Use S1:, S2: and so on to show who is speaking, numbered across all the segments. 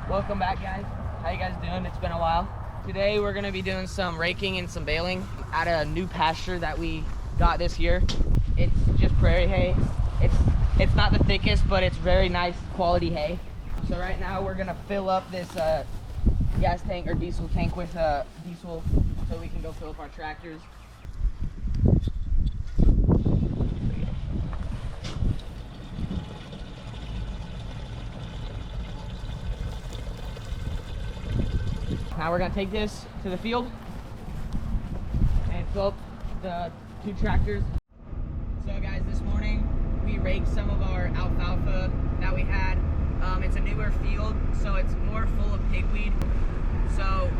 S1: Welcome back, guys. How you guys doing? It's been a while. Today we're gonna be doing some raking and some baling at a new pasture that we got this year. It's just prairie hay. It's not the thickest, but it's very nice quality hay. So right now we're gonna fill up this gas tank or diesel tank with diesel so we can go fill up our tractors. Now we're gonna take this to the field and fill up the 2 tractors. So guys, this morning we raked some of our alfalfa that we had. It's a newer field, so it's more full of pigweed. So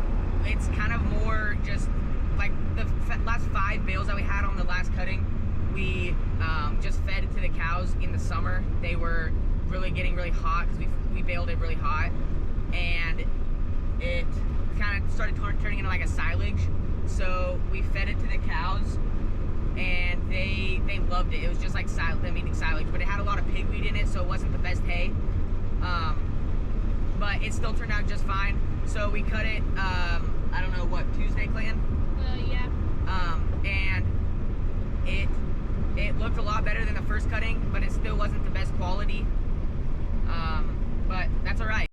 S1: it's kind of more just like the last 5 bales that we had on the last cutting. We just fed it to the cows in the summer. They were really getting really hot because we baled it really hot, and it kind of started turning into like a silage. So we fed it to the cows, and they loved it. It was just like eating silage, but it had a lot of pigweed in it, so it wasn't the best hay. But it still turned out just fine. So we cut it, I don't know what, Tuesday, Clan?
S2: Yeah.
S1: And it looked a lot better than the first cutting, but it still wasn't the best quality. But that's all right.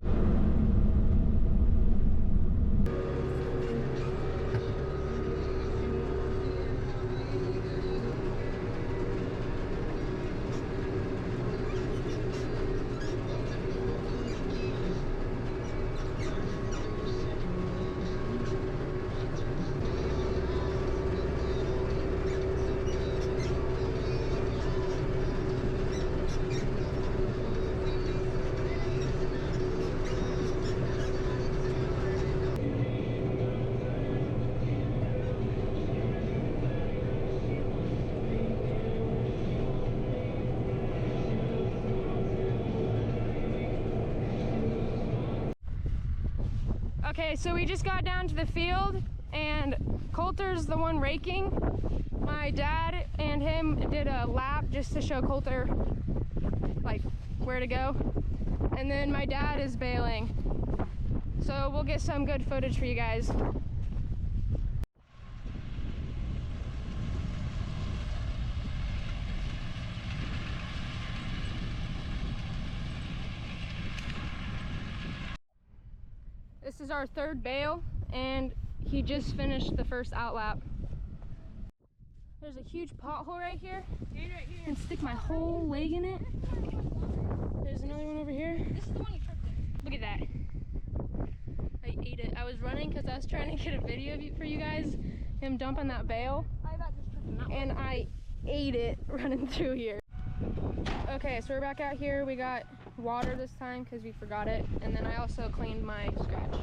S2: Okay, so we just got down to the field and Coulter's the one raking. My dad and him did a lap just to show Coulter like where to go. And then my dad is baling. So we'll get some good footage for you guys. This is our 3rd bale, and he just finished the first outlap. There's a huge pothole right here. I can stick my whole leg in it. There's another one over here. This is the one you tripped there. Look at that. I ate it. I was running because I was trying to get a video for you guys, him dumping that bale, and I ate it running through here. Okay, so we're back out here. We got water this time because we forgot it, and then I also cleaned my scratch.